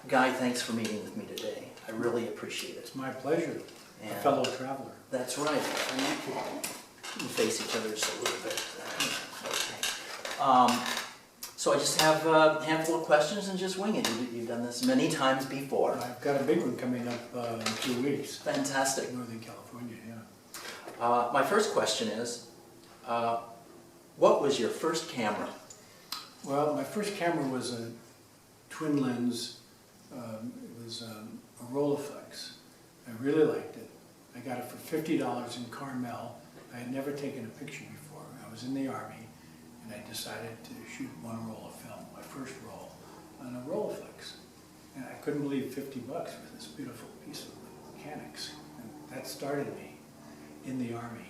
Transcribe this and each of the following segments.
Guy, thanks for meeting with me today. I really appreciate it. It's my pleasure, And a fellow traveler. That's right. We face each other just a little bit. Okay. So I just have a handful of questions and just wing it. You've done this many times before. I've got a big one coming up in 2 weeks. Fantastic. Northern California, yeah. My first question is, what was your first camera? Well, my first camera was a twin lens. It was a Rolleiflex. I really liked it. I got it for $50 in Carmel. I had never taken a picture before. I was in the Army, and I decided to shoot one roll of film, my first roll, on a Rolleiflex. And I couldn't believe 50 bucks for this beautiful piece of mechanics. And that started me in the Army.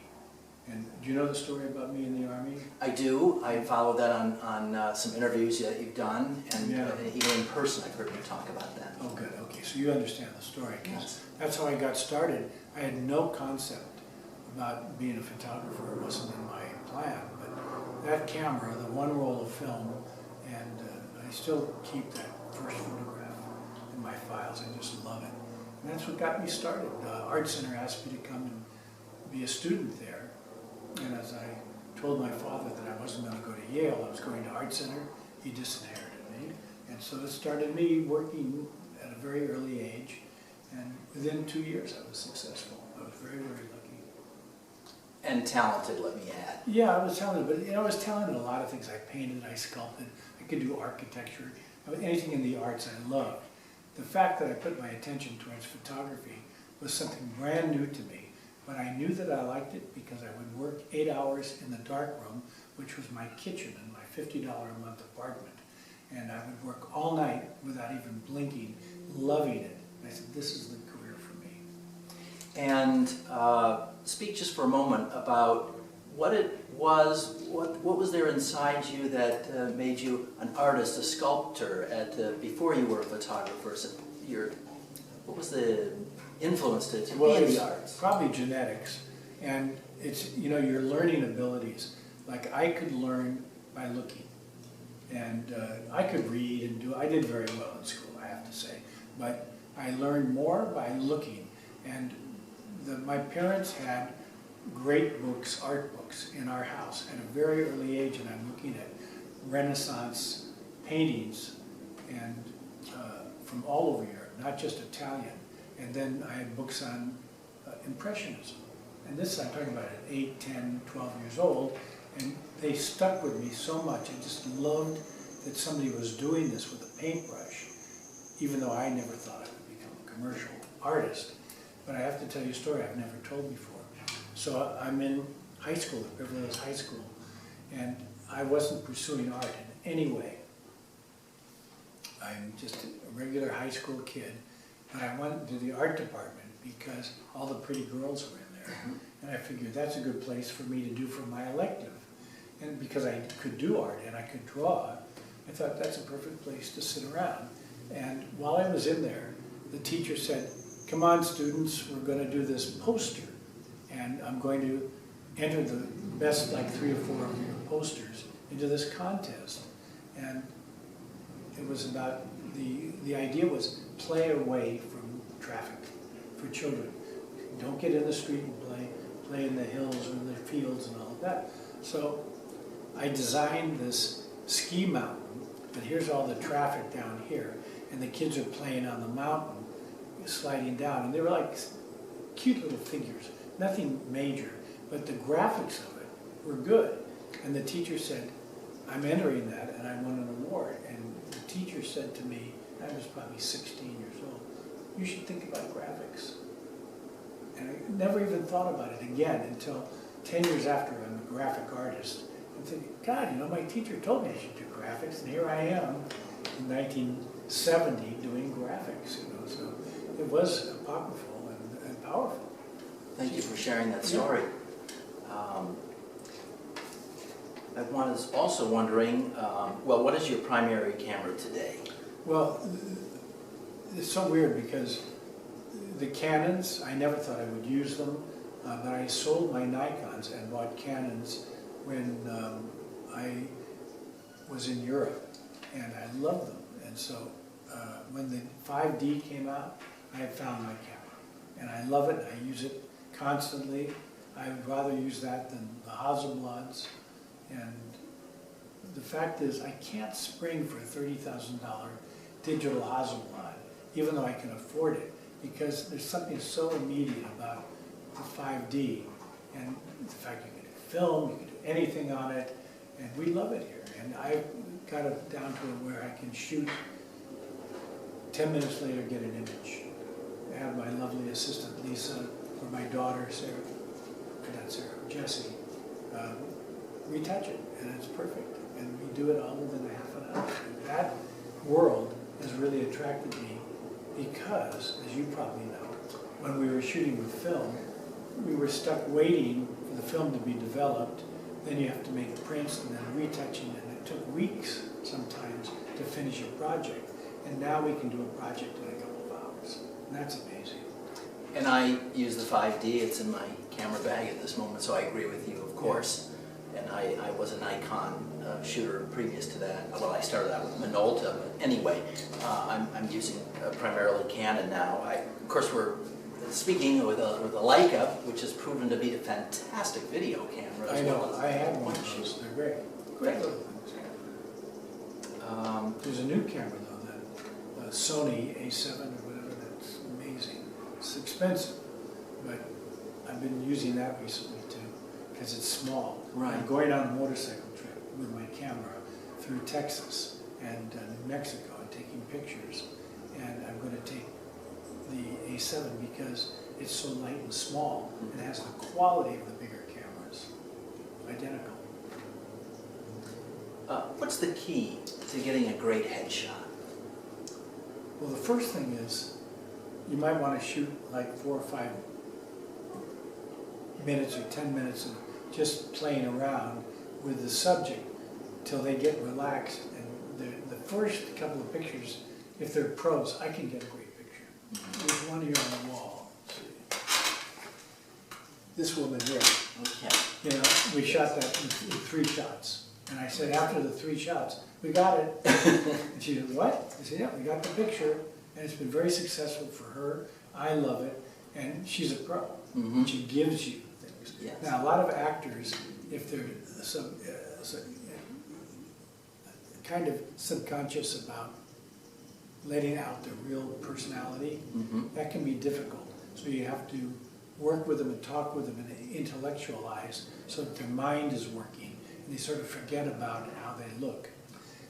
And do you know the story about me in the Army? I do. I followed that on some interviews that you've done, and Yeah. even in person I've heard you talk about that. Oh, good. Okay, so you understand the story. 'Cause Yes. that's how I got started. I had no concept about being a photographer. It wasn't in my plan. But that camera, the one roll of film, and I still keep that first photograph in my files. I just love it. And that's what got me started. The Art Center asked me to come and be a student there. And as I told my father that I wasn't going to go to Yale, I was going to Art Center, he disinherited me. And so it started me working at a very early age. And within 2 years I was successful. I was very, very lucky. And talented, let me add. Yeah, I was talented, but you know, I was talented in a lot of things. I painted, I sculpted, I could do architecture. Anything in the arts I loved. The fact that I put my attention towards photography was something brand new to me. But I knew that I liked it because I would work 8 hours in the darkroom, which was my kitchen in my $50 a month apartment. And I would work all night without even blinking, loving it. And I said, this is the career for me. And speak just for a moment about what it was, what was there inside you that made you an artist, a sculptor, before you were a photographer? So what was the influence to be in the arts? Probably genetics, and it's, you know, your learning abilities. Like I could learn by looking, and I could read and I did very well in school, I have to say, but I learned more by looking. And my parents had great books, art books, in our house at a very early age, and I'm looking at Renaissance paintings and from all over Europe, not just Italian. And then I had books on Impressionism. And this I'm talking about at 8, 10, 12 years old. And they stuck with me so much. I just loved that somebody was doing this with a paintbrush, even though I never thought I would become a commercial artist. But I have to tell you a story I've never told before. So I'm in high school, at Beverly Hills High School, and I wasn't pursuing art in any way. I'm just a regular high school kid. But I went to the art department because all the pretty girls were in there. And I figured that's a good place for me to do for my elective. And because I could do art and I could draw, I thought that's a perfect place to sit around. And while I was in there, the teacher said, come on students, we're going to do this poster. And I'm going to enter the best like 3 or 4 of your posters into this contest. And it was about, the idea was play away from traffic for children. Don't get in the street and play in the hills or the fields and all of that. So I designed this ski mountain, but here's all the traffic down here, and the kids are playing on the mountain, sliding down, and they were like cute little figures, nothing major, but the graphics of it were good. And the teacher said, I'm entering that, and I won an award. And the teacher said to me, I was probably 16 years old, you should think about graphics. And I never even thought about it again until 10 years after I'm a graphic artist. I'm thinking, God, you know, my teacher told me I should do graphics, and here I am in 1970 doing graphics, you know. So it was apocryphal and powerful. Thank you for sharing that story. I was also wondering, well, what is your primary camera today? Well, it's so weird because the Canons, I never thought I would use them, but I sold my Nikons and bought Canons when I was in Europe, and I loved them. And so when the 5D came out, I had found my camera. And I love it, I use it constantly. I would rather use that than the Hasselblads. And the fact is, I can't spring for a $30,000 digital Hasselblad, even though I can afford it, because there's something so immediate about the 5D. And the fact you can do film, you can do anything on it, and we love it here. And I've got it down to where I can shoot, 10 minutes later get an image. I have my lovely assistant Lisa, or my daughter Sarah, not Sarah, Jessie, retouch it, and it's perfect. And we do it all within a half an hour. And that world has really attracted me because, as you probably know, when we were shooting with film, we were stuck waiting for the film to be developed. Then you have to make prints and then retouching, and it took weeks sometimes to finish a project. And now we can do a project in a couple of hours. And that's amazing. And I use the 5D, it's in my camera bag at this moment, so I agree with you, of course. And I was a Nikon shooter previous to that. Well, I started out with Minolta, but anyway, I'm using primarily Canon now. Of course, we're speaking with a Leica, which has proven to be a fantastic video camera as well. I have one of those, they're great. Great little things. There's a new camera though, that Sony A7 or whatever, that's amazing. It's expensive, but I've been using that recently too, because it's small. Right. I'm going on a motorcycle trip with my camera through Texas and New Mexico and taking pictures. And I'm going to take the A7 because it's so light and small. It has the quality of the bigger cameras. Identical. What's the key to getting a great headshot? Well, the first thing is you might want to shoot like 4 or 5 minutes or 10 minutes of just playing around with the subject till they get relaxed. And the first couple of pictures, if they're pros, I can get a great picture. There's one here on the wall. This woman here. Okay. You know, we shot that in 3 shots. And I said, after the 3 shots, we got it. And she said, what? I said, yeah, we got the picture. And it's been very successful for her. I love it. And she's a pro. Mm-hmm. She gives you things. Yes. Now, a lot of actors, if they're kind of subconscious about letting out their real personality, that can be difficult. So you have to work with them and talk with them and intellectualize so that their mind is working and they sort of forget about how they look.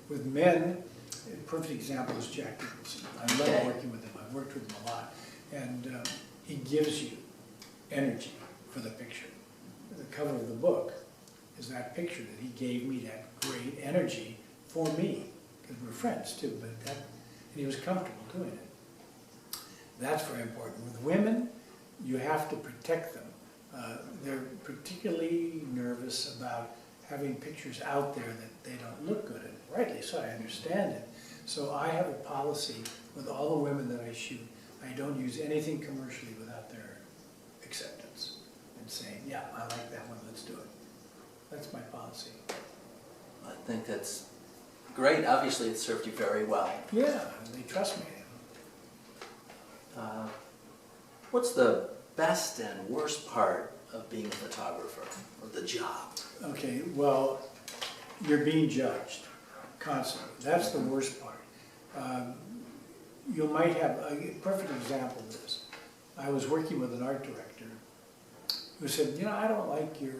With men, a perfect example is Jack Nicholson. I love working with him. I've worked with him a lot. And he gives you energy for the picture. The cover of the book is that picture that he gave me, that great energy for me, because we're friends too, but and he was comfortable doing it. That's very important. With women, you have to protect them. They're particularly nervous about having pictures out there that they don't look good, and rightly so, I understand it. So I have a policy with all the women that I shoot. I don't use anything commercially without their acceptance and saying, yeah, I like that one, let's do it. That's my policy. I think that's great. Obviously, it served you very well. Yeah, they trust me. What's the best and worst part of being a photographer, or the job? Okay, well, you're being judged constantly. That's the worst part. You might have, a perfect example of this. I was working with an art director who said, you know, I don't like your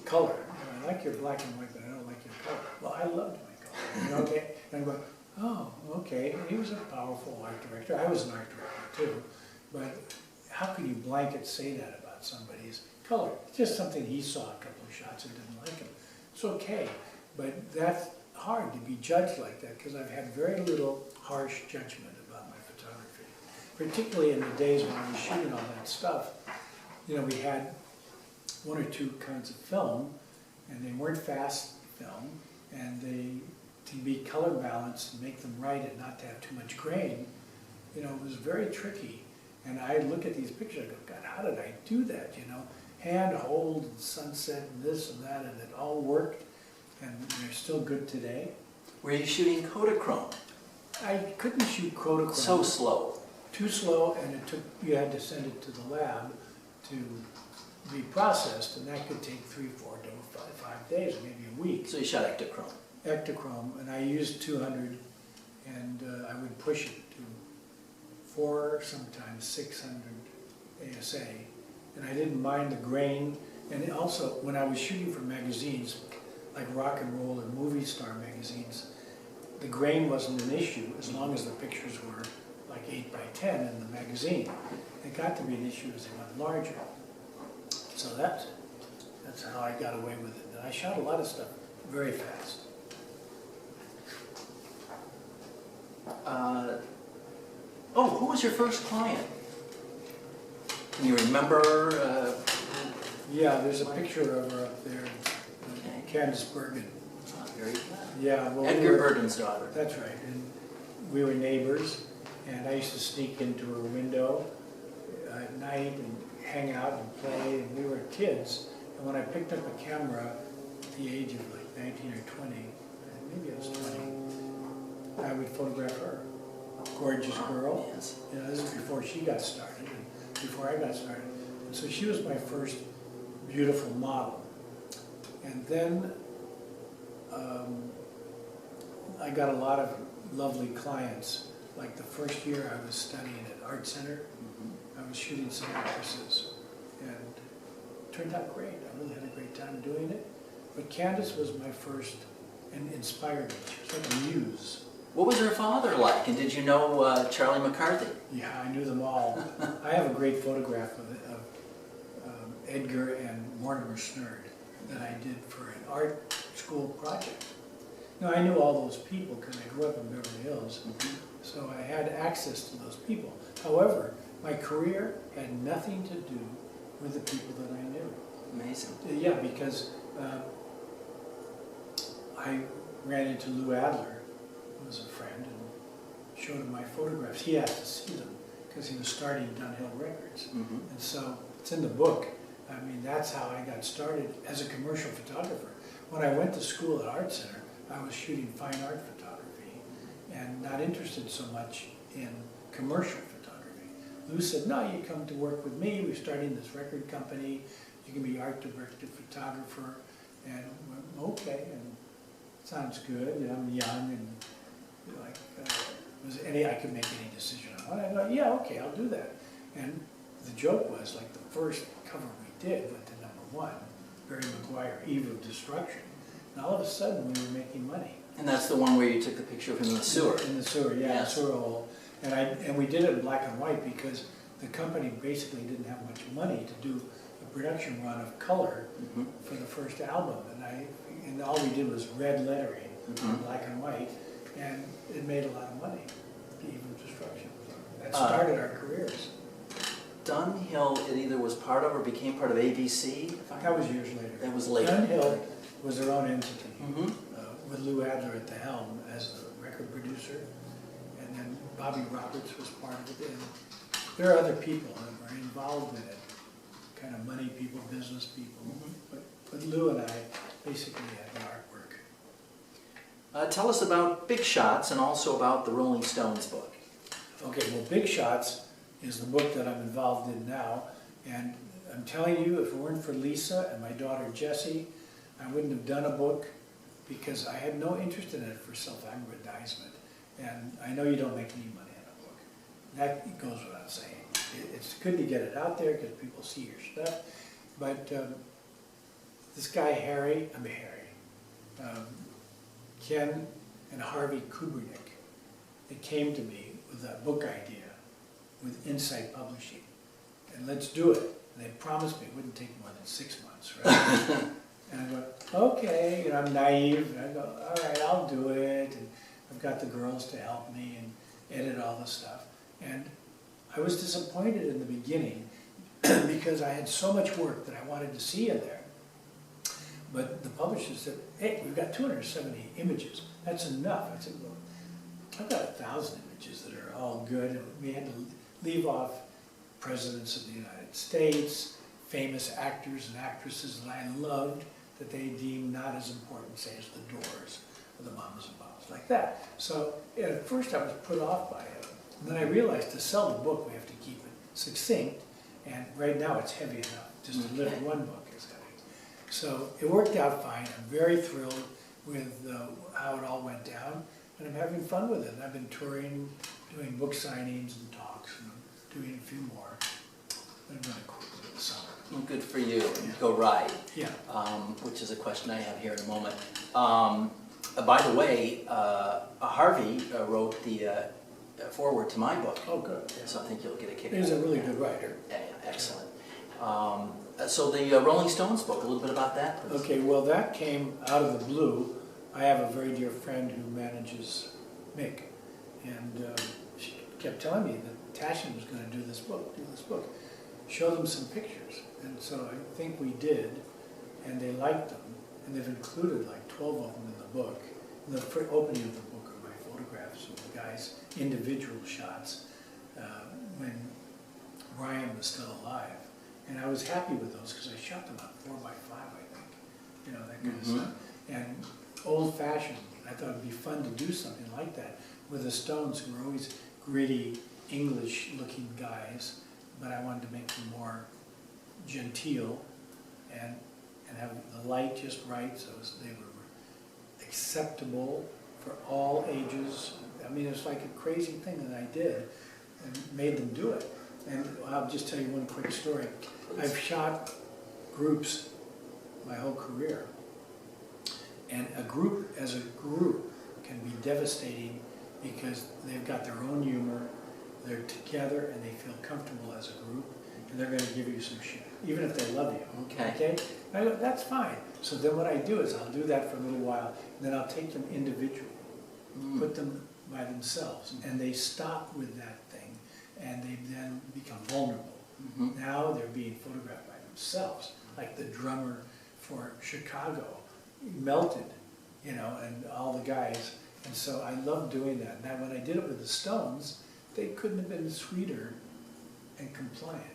color. I like your black and white, but I don't like your color. Well, I loved my color. You know, okay? And I'm going, oh, okay. And he was a powerful art director. I was an art director too. But how can you blanket say that about somebody's color? It's just something he saw a couple of shots and didn't like him. It's okay, but that's hard to be judged like that because I've had very little harsh judgment about my photography. Particularly in the days when I was shooting all that stuff, you know, we had 1 or 2 kinds of film, and they weren't fast film, and to be color balanced and make them right and not to have too much grain, you know, it was very tricky. And I look at these pictures, I go, God, how did I do that, you know? Hand hold and sunset and this and that, and it all worked, and they're still good today. Were you shooting Kodachrome? I couldn't shoot Kodachrome. So slow. Too slow, and you had to send it to the lab to be processed, and that could take 3, 4 to 5 days, maybe a week. So you shot Ektachrome. Ektachrome, and I used 200, and I would push it to 4, sometimes 600 ASA, and I didn't mind the grain. And also, when I was shooting for magazines, like rock and roll or movie star magazines, the grain wasn't an issue as long as the pictures were like 8 by 10 in the magazine. It got to be an issue as they went larger. So that's how I got away with it. And I shot a lot of stuff very fast. Who was your first client? Can you remember? Yeah, there's a picture of her up there, Okay. Candace Bergen. Very good. Yeah, well, Edgar Bergen's daughter. That's right, and we were neighbors, and I used to sneak into her window at night and hang out and play, and we were kids. And when I picked up a camera at the age of like 19 or 20, maybe I was 20, I would photograph her. Gorgeous girl. Yes. You know, this is before she got started, and before I got started. And so she was my first beautiful model. And then I got a lot of lovely clients. Like the first year I was studying at Art Center, I was shooting some actresses, and it turned out great. I really had a great time doing it. But Candace was my first and inspired me. She was like a muse. What was her father like, and did you know Charlie McCarthy? Yeah, I knew them all. I have a great photograph of Edgar and Mortimer Snerd that I did for an art school project. Now, I knew all those people because I grew up in Beverly Hills, so I had access to those people. However, my career had nothing to do with the people that I knew. Amazing. Yeah, because I ran into Lou Adler, who was a friend, and showed him my photographs. He asked to see them because he was starting Dunhill Records. And so it's in the book. I mean, that's how I got started as a commercial photographer. When I went to school at Art Center, I was shooting fine art photography and not interested so much in commercial photography. Lou said, no, you come to work with me. We're starting this record company. You can be art director, photographer. And I went, okay, and sounds good. And I'm young and like, I could make any decision I want. I go, yeah, okay, I'll do that. And the joke was, like, the first cover we did went to #1, Barry Maguire, Eve of Destruction. And all of a sudden, we were making money. And that's the one where you took the picture of him in the sewer. In the sewer, yeah, Yes. the sewer hole. And we did it in black and white because the company basically didn't have much money to do a production run of color for the first album. And all we did was red lettering in black and white, and it made a lot of money, Eve of Destruction. That started our careers. Dunhill, it either was part of or became part of ABC? That was years later. That was later. Dunhill was their own entity, with Lou Adler at the helm as the record producer, and then Bobby Roberts was part of it. And there are other people that were involved in it, kind of money people, business people. But Lou and I basically had the artwork. Tell us about Big Shots and also about the Rolling Stones book. Okay, well, Big Shots is the book that I'm involved in now, and I'm telling you, if it weren't for Lisa and my daughter Jessie, I wouldn't have done a book because I had no interest in it for self-aggrandizement. And I know you don't make any money on a book. That goes without saying. It's good to get it out there because people see your stuff. But this guy Ken and Harvey Kubernick, they came to me with a book idea with Insight Publishing. And let's do it. And they promised me it wouldn't take more than 6 months, right? And I go, okay, and I'm naive, and I go, all right, I'll do it. And I've got the girls to help me and edit all the stuff. And I was disappointed in the beginning because I had so much work that I wanted to see in there. But the publisher said, hey, we've got 270 images. That's enough. I said, well, I've got 1,000 images that are all good. And we had to leave off presidents of the United States, famous actors and actresses that I loved, that they deemed not as important, say, as the Doors for the mamas and papas, like that. So at first I was put off by it. And then I realized to sell the book, we have to keep it succinct. And right now it's heavy enough, just to live one book is heavy. So it worked out fine. I'm very thrilled with how it all went down. And I'm having fun with it. I've been touring, doing book signings and talks, and I'm doing a few more. But I'm going to quit for the summer. Well, good for you. Go ride. Yeah. Which is a question I have here in a moment. By the way, Harvey wrote the foreword to my book. Oh, good. Yeah. So I think you'll get a kick out of it. He's a really good writer. Yeah, excellent. So the Rolling Stones book, a little bit about that, please. Okay, well, that came out of the blue. I have a very dear friend who manages Mick, and she kept telling me that Tashin was going to do this book. Show them some pictures. And so I think we did, and they liked them, and they've included like 12 of them in the book. In the opening of the book are my photographs of the guys' individual shots when Ryan was still alive. And I was happy with those because I shot them on 4x5, I think, you know, that kind of stuff. And old-fashioned, I thought it'd be fun to do something like that with the Stones, who were always gritty, English-looking guys, but I wanted to make them more genteel and have the light just right so they were acceptable for all ages. I mean, it's like a crazy thing that I did and made them do it. And I'll just tell you one quick story. I've shot groups my whole career, and a group as a group can be devastating because they've got their own humor, they're together and they feel comfortable as a group, and they're going to give you some shit, even if they love you. Okay? I go, that's fine. So then what I do is I'll do that for a little while, and then I'll take them individually, put them by themselves, and they stop with that thing, and they then become vulnerable. Now they're being photographed by themselves, like the drummer for Chicago melted, you know, and all the guys. And so I love doing that. Now when I did it with the Stones, they couldn't have been sweeter and compliant.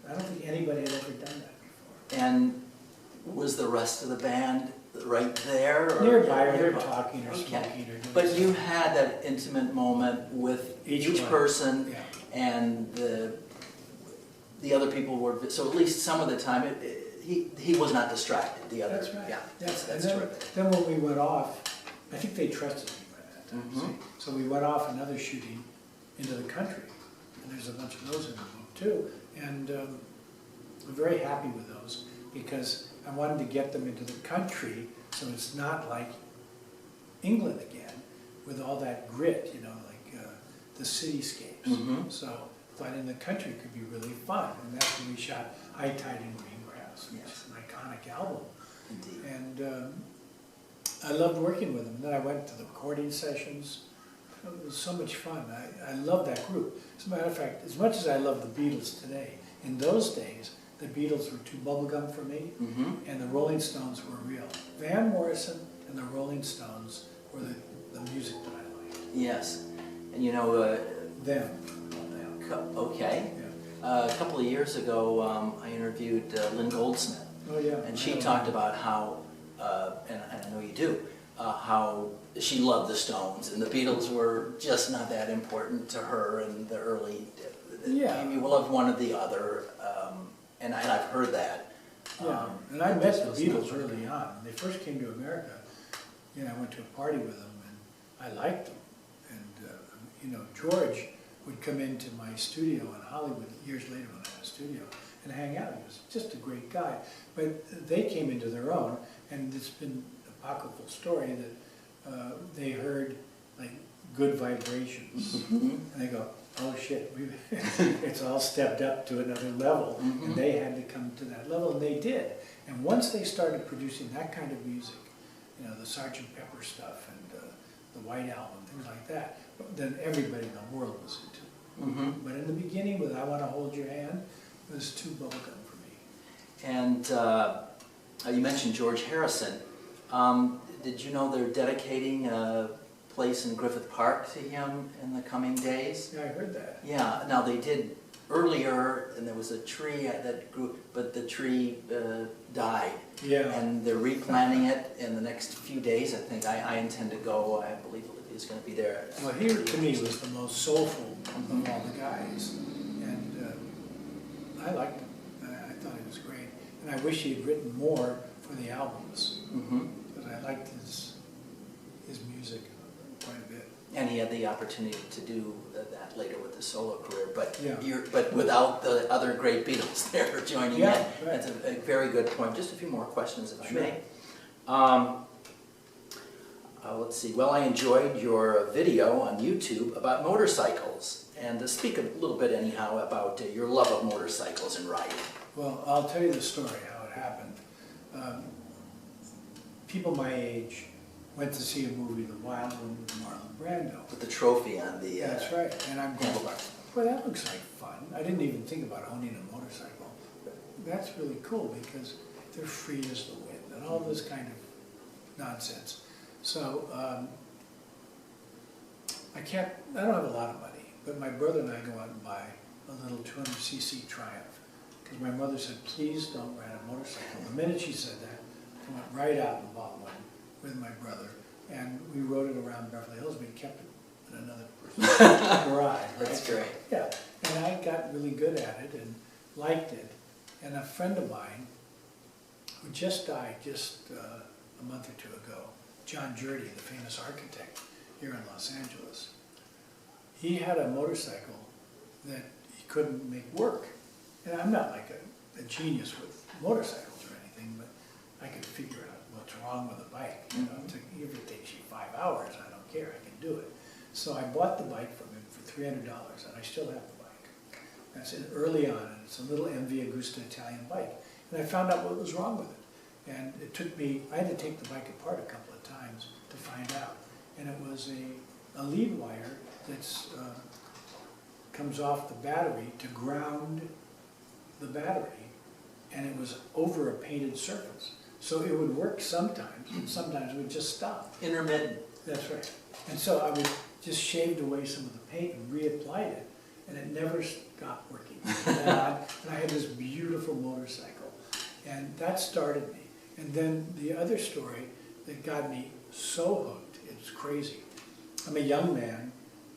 I don't think anybody had ever done that before. And was the rest of the band right there? Or nearby, or they're talking or smoking or doing But something. you had that intimate moment with each person, and the other people were, so at least some of the time, he was not distracted, the other. That's right. Yeah, that's then, terrific. Then when we went off, I think they trusted me by that time. See? So we went off another shooting into the country, and there's a bunch of those in the book too. And I'm very happy with those because I wanted to get them into the country so it's not like England again with all that grit, you know, like the cityscapes. So I thought in the country could be really fun, and that's when we shot High Tide in Green Grass, which is an iconic album. Indeed. And I loved working with them. And then I went to the recording sessions. It was so much fun. I love that group. As a matter of fact, as much as I love the Beatles today, in those days, the Beatles were too bubblegum for me, and the Rolling Stones were real. Van Morrison and the Rolling Stones were the music that I liked. Yes. And you know... Them. Okay. Yeah. A couple of years ago, I interviewed Lynn Goldsmith. Oh, yeah. And she talked about how, and I know you do, how she loved the Stones, and the Beatles were just not that important to her in the early... Yeah. You loved one or the other, and I've heard that. Yeah, and I met the Beatles early on. When they first came to America, you know, I went to a party with them, and I liked them. And, you know, George would come into my studio in Hollywood years later when I had a studio and hang out. He was just a great guy. But they came into their own, and it's been an apocryphal story that they heard, like, Good Vibrations. And they go, oh shit, it's all stepped up to another level. And they had to come to that level, and they did. And once they started producing that kind of music, you know, the Sgt. Pepper stuff and the White Album, things like that, then everybody in the world was into it. But in the beginning, with I Want to Hold Your Hand, it was too bubblegum for me. And you mentioned George Harrison. Did you know they're dedicating a place in Griffith Park to him in the coming days? Yeah, I heard that. Yeah, now they did earlier, and there was a tree that grew, but the tree died. Yeah. And they're replanting it in the next few days, I think. I intend to go. I believe Olivia's going to be there. Well, he to me was the most soulful of all the guys, and I liked him. I thought he was great, and I wish he had written more for the albums, because I liked his music quite a bit. And he had the opportunity to do that later with his solo career, but Yeah. but without the other great Beatles there joining Yeah, in. right. That's a very good point. Just a few more questions, if I Sure. may. Let's see. Well, I enjoyed your video on YouTube about motorcycles, and to speak a little bit anyhow about your love of motorcycles and riding. Well, I'll tell you the story, how it happened. People my age went to see a movie, The Wild One with Marlon Brando. With the trophy on the That's right, and I'm going, handlebars. boy, that looks like fun. I didn't even think about owning a motorcycle. That's really cool because they're free as the wind and all this kind of nonsense. So I don't have a lot of money, but my brother and I go out and buy a little 200cc Triumph because my mother said, please don't ride a motorcycle. The minute she said that, I went right out and bought one with my brother, and we rode it around Beverly Hills. We kept it in another person's garage. Right? That's great. Yeah, and I got really good at it and liked it. And a friend of mine who just died just a month or two ago, John Jurdy, the famous architect here in Los Angeles, he had a motorcycle that he couldn't make work. And I'm not like a genius with motorcycles or anything, but I could figure out what's wrong with a bike. You know, if it takes you 5 hours, I don't care, I can do it. So I bought the bike from him for $300, and I still have the bike. That's it early on, and it's a little MV Agusta Italian bike. And I found out what was wrong with it. And it took me, I had to take the bike apart a couple of times to find out. And it was a lead wire that's comes off the battery to ground the battery, and it was over a painted surface. So it would work sometimes, and sometimes it would just stop. Intermittent. That's right. And so I would just shaved away some of the paint and reapplied it, and it never stopped working. And I had this beautiful motorcycle, and that started me. And then the other story that got me so hooked, it's crazy. I'm a young man,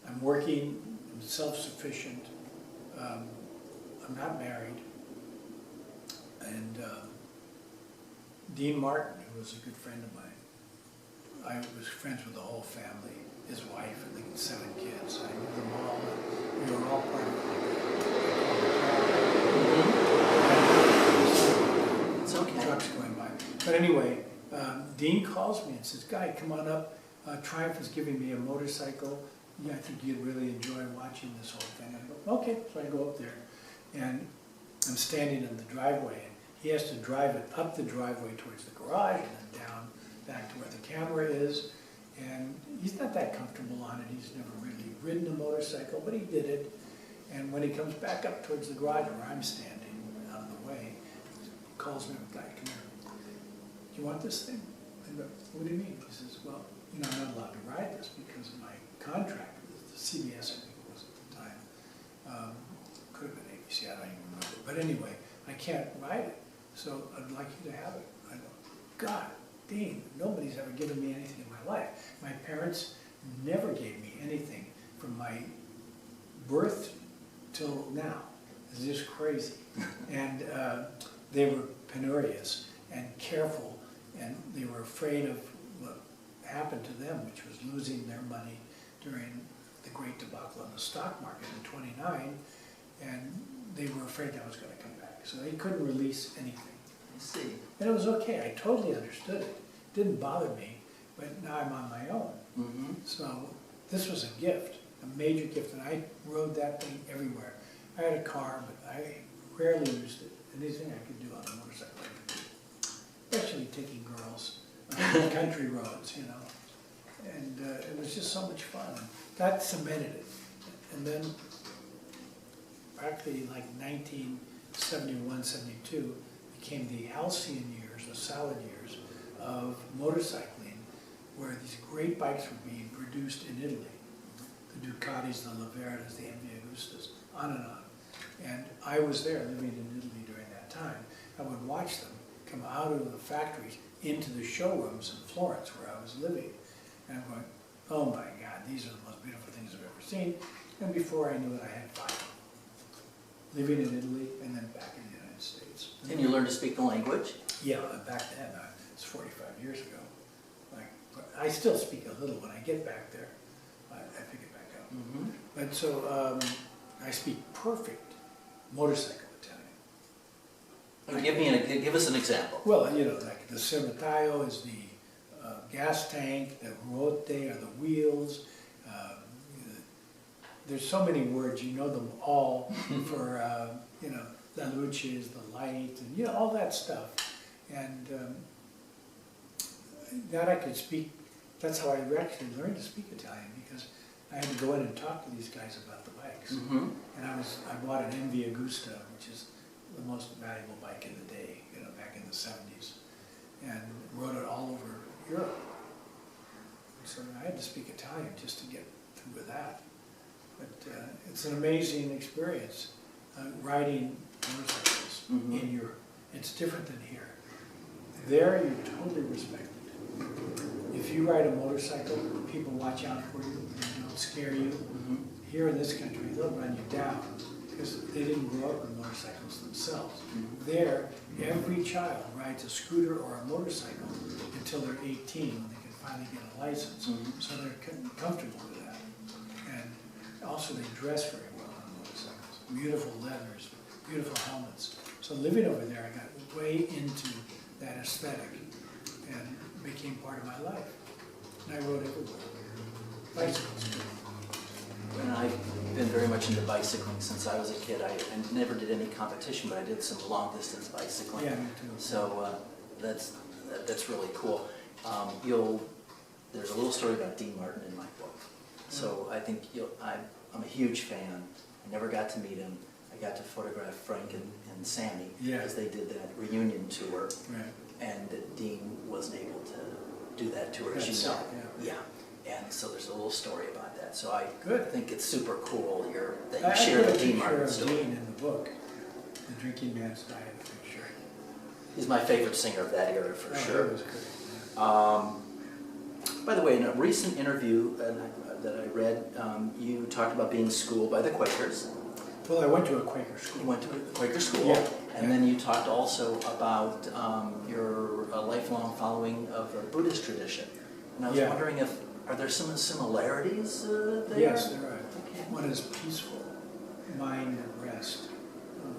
I'm working, I'm self-sufficient, I'm not married, and Dean Martin, who was a good friend of mine, I was friends with the whole family, his wife, and the 7 kids. I knew them all. We were all part of it. It's okay. Trucks going by. But anyway, Dean calls me and says, Guy, come on up. Triumph is giving me a motorcycle. Yeah, I think you'd really enjoy watching this whole thing. I go, okay. So I go up there, and I'm standing in the driveway, and he has to drive it up the driveway towards the garage and then down back to where the camera is. And he's not that comfortable on it. He's never really ridden a motorcycle, but he did it. And when he comes back up towards the garage where I'm standing out of the way, he calls me, Guy, come here. Do you want this thing? I go, what do you mean? He says, well, you know, I'm not allowed to ride this because of my contract with the CBS, I think it was at the time. Could have been ABC, I don't even remember. But anyway, I can't ride it, so I'd like you to have it. I go, God, Dean, nobody's ever given me anything in my life. My parents never gave me anything from my birth till now. It's just crazy. And they were penurious and careful, and they were afraid of what happened to them, which was losing their money during the great debacle in the stock market in '29, and they were afraid that was going to come back. So they couldn't release anything. I see. And it was okay. I totally understood it. It didn't bother me, but now I'm on my own. Mm-hmm. So this was a gift, a major gift, and I rode that thing everywhere. I had a car, but I rarely used it. Anything I could do on a motorcycle, I could do. Especially taking girls on country roads, you know. And it was just so much fun. That cemented it. And then practically like 1971, 72 became the halcyon years, the salad years of motorcycling, where these great bikes were being produced in Italy. The Ducatis, the Laverdas, the MV Agustas, on and on. And I was there living in Italy during that time. I would watch them come out of the factories into the showrooms in Florence where I was living. And I'm going, oh my God, these are the most beautiful things I've ever seen. And before I knew it, I had 5. Living in Italy and then back in the United States. And you learned to speak the language? Yeah, back then, it's 45 years ago. I still speak a little. When I get back there, I pick it back up. Mm-hmm. But so I speak perfect motorcycle Italian. Give us an example. Well, you know, like the serpentaio is the gas tank, the ruote are the wheels. There's so many words, you know them all for, you know, la luce is the light, and you know, all that stuff. And that I could speak, that's how I actually learned to speak Italian, because I had to go in and talk to these guys about the bikes. Mm-hmm. And I bought an MV Agusta, which is the most valuable bike in the day, you know, back in the 70s, and rode it all over Europe. So I had to speak Italian just to get through with that. But it's an amazing experience, riding motorcycles in Europe. It's different than here. There, you're totally respected. If you ride a motorcycle, people watch out for you, they don't scare you. Here in this country, they'll run you down because they didn't grow up with motorcycles themselves. There, every child rides a scooter or a motorcycle until they're 18 when they can finally get a license. So they're comfortable with that. And also they dress very well on motorcycles. Beautiful leathers, beautiful helmets. So living over there, I got way into that aesthetic and became part of my life. And I rode everywhere. Bicycles too. And I've been very much into bicycling since I was a kid. I never did any competition, but I did some long distance bicycling. Yeah, me too. So that's really cool. There's a little story about Dean Martin in my book. So I think I'm a huge fan. I never got to meet him. I got to photograph Frank and Sammy as they did that reunion tour. Right. And Dean wasn't able to do that tour, as you know. Yeah. And so there's a little story about that. So I think it's super cool that you share the Dean Martin story. I put a picture of Dean in the book, The Drinking Man's Diet picture. He's my favorite singer of that era for sure. It was good. By the way, in a recent interview that I read, you talked about being schooled by the Quakers. Well, I went to a Quaker school. You went to a Quaker school, and then you talked also about your lifelong following of a Buddhist tradition. And I was wondering are there some similarities there? Yes, there are. Okay. One is peaceful, mind at rest.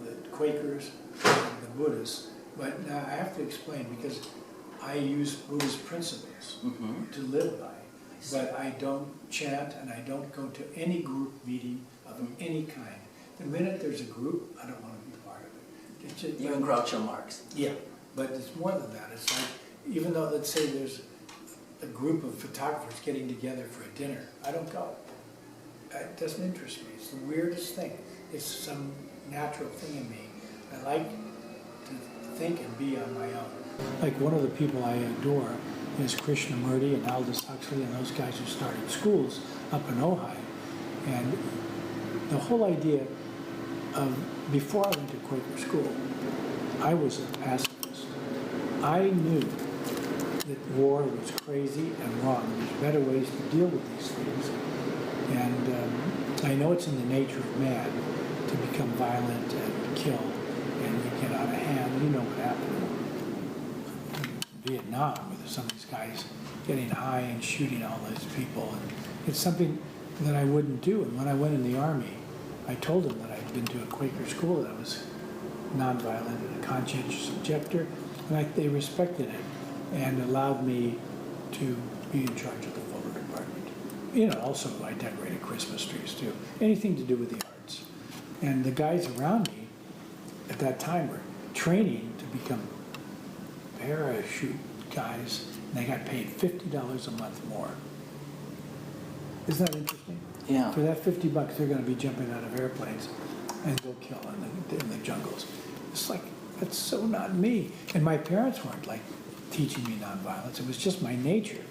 The Quakers and the Buddhists. But now I have to explain because I use Buddhist principles to live by. But I don't chant and I don't go to any group meeting of any kind. The minute there's a group, I don't want to be part of it. It's just, you and Groucho Marx. Yeah, but it's more than that. It's like, even though, let's say there's a group of photographers getting together for a dinner, I don't go. It doesn't interest me. It's the weirdest thing. It's some natural thing in me. I like to think and be on my own. Like one of the people I adore is Krishnamurti and Aldous Huxley and those guys who started schools up in Ojai. And the whole idea of, before I went to Quaker school, I was a pacifist. I knew that war was crazy and wrong. There's better ways to deal with these things. And I know it's in the nature of man to become violent and kill and get out of hand. You know what happened in Vietnam with some of these guys getting high and shooting all those people. And it's something that I wouldn't do. And when I went in the Army, I told them that I'd been to a Quaker school, that I was nonviolent and a conscientious objector, and they respected it and allowed me to be in charge of the photo department. You know, also I decorated Christmas trees too. Anything to do with the arts. And the guys around me at that time were training to become parachute guys, and they got paid $50 a month more. Isn't that interesting? Yeah. For that $50, they're going to be jumping out of airplanes and go kill in the jungles. It's like, that's so not me. And my parents weren't like teaching me nonviolence. It was just my nature.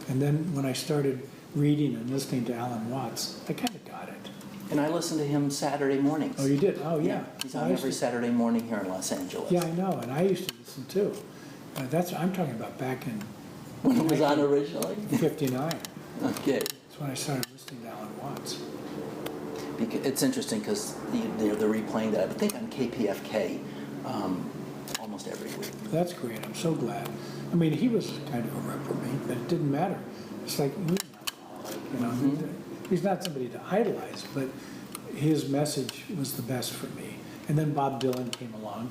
And then when I started reading and listening to Alan Watts, I kind of got it. Mm-hmm. And I listen to him Saturday mornings. Oh, you did? Oh, yeah. He's I on used every to- Saturday morning here in Los Angeles. Yeah, I know, and I used to listen too. I'm talking about back in When he was on originally? 59. Okay. That's when I started listening to Alan Watts. It's interesting because they're replaying that, I think, on KPFK almost every week. That's great. I'm so glad. I mean, he was kind of a reprobate, but it didn't matter. It's like, he's an alcoholic, you know. Mm-hmm. He's not somebody to idolize, but his message was the best for me. And then Bob Dylan came along.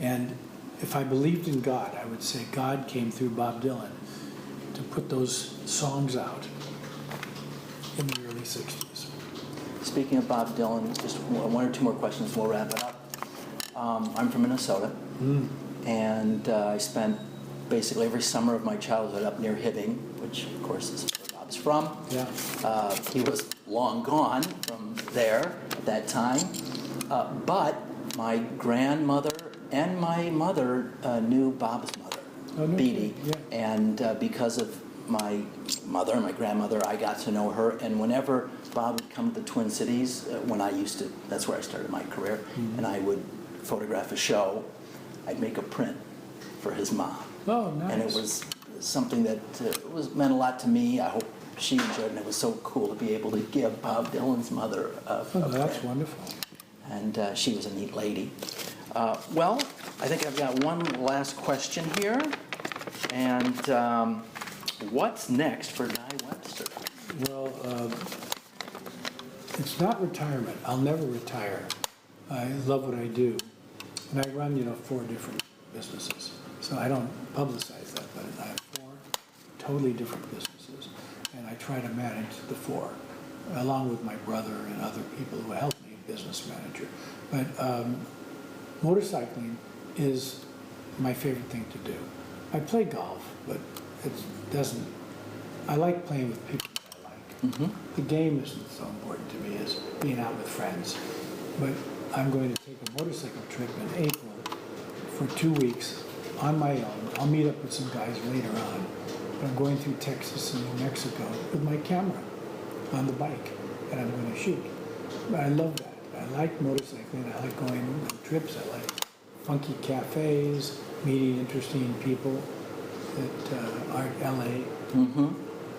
And if I believed in God, I would say God came through Bob Dylan to put those songs out in the early 60s. Speaking of Bob Dylan, just one or two more questions, we'll wrap it up. I'm from Minnesota, and I spent basically every summer of my childhood up near Hibbing, which of course is where Bob's from. Yeah. He was long gone from there at that time, but my grandmother and my mother knew Bob's mother, Oh, no Beattie, kidding. Yeah. and because of my mother and my grandmother, I got to know her, and whenever Bob would come to the Twin Cities, that's where I started my career, and I would photograph a show, I'd make a print for his mom. Oh, nice. And it was something that meant a lot to me. I hope she enjoyed it, and it was so cool to be able to give Bob Dylan's mother a that's print. wonderful. And she was a neat lady. Well, I think I've got one last question here. And what's next for Guy Webster? Well, it's not retirement. I'll never retire. I love what I do. And I run, 4 different businesses. So I don't publicize that, but I have 4 totally different businesses. And I try to manage the 4, along with my brother and other people who help me, business manager. But motorcycling is my favorite thing to do. I play golf, but it doesn't, I like playing with people that I like. Mm-hmm. The game isn't so important to me as being out with friends. But I'm going to take a motorcycle trip in April for 2 weeks on my own. I'll meet up with some guys later on. But I'm going through Texas and New Mexico with my camera on the bike, and I'm going to shoot. But I love that. I like motorcycling. I like going on trips. I like funky cafes, meeting interesting people that aren't LA. Mm-hmm.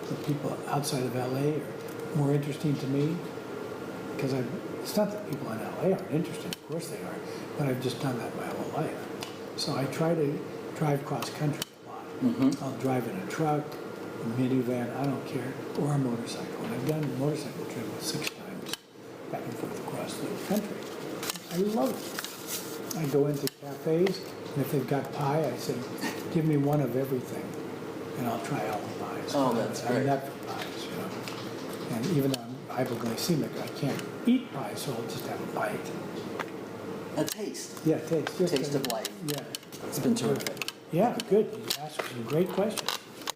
The people outside of LA are more interesting to me because it's not that people in LA aren't interesting, of course they are, but I've just done that my whole life. So I try to drive cross country a lot. Mm-hmm. I'll drive in a truck, a minivan, I don't care, or a motorcycle. And I've done a motorcycle trip 6 times back and forth across the country. I love it. I go into cafes, and if they've got pie, I say, give me one of everything, and I'll try all the pies. Oh, that's I'm great. not for pies, And even though I'm hypoglycemic, I can't eat pie, so I'll just have a bite. A taste. Yeah, taste. Taste of life. Yeah. It's been terrific. Yeah, good. You asked some great questions.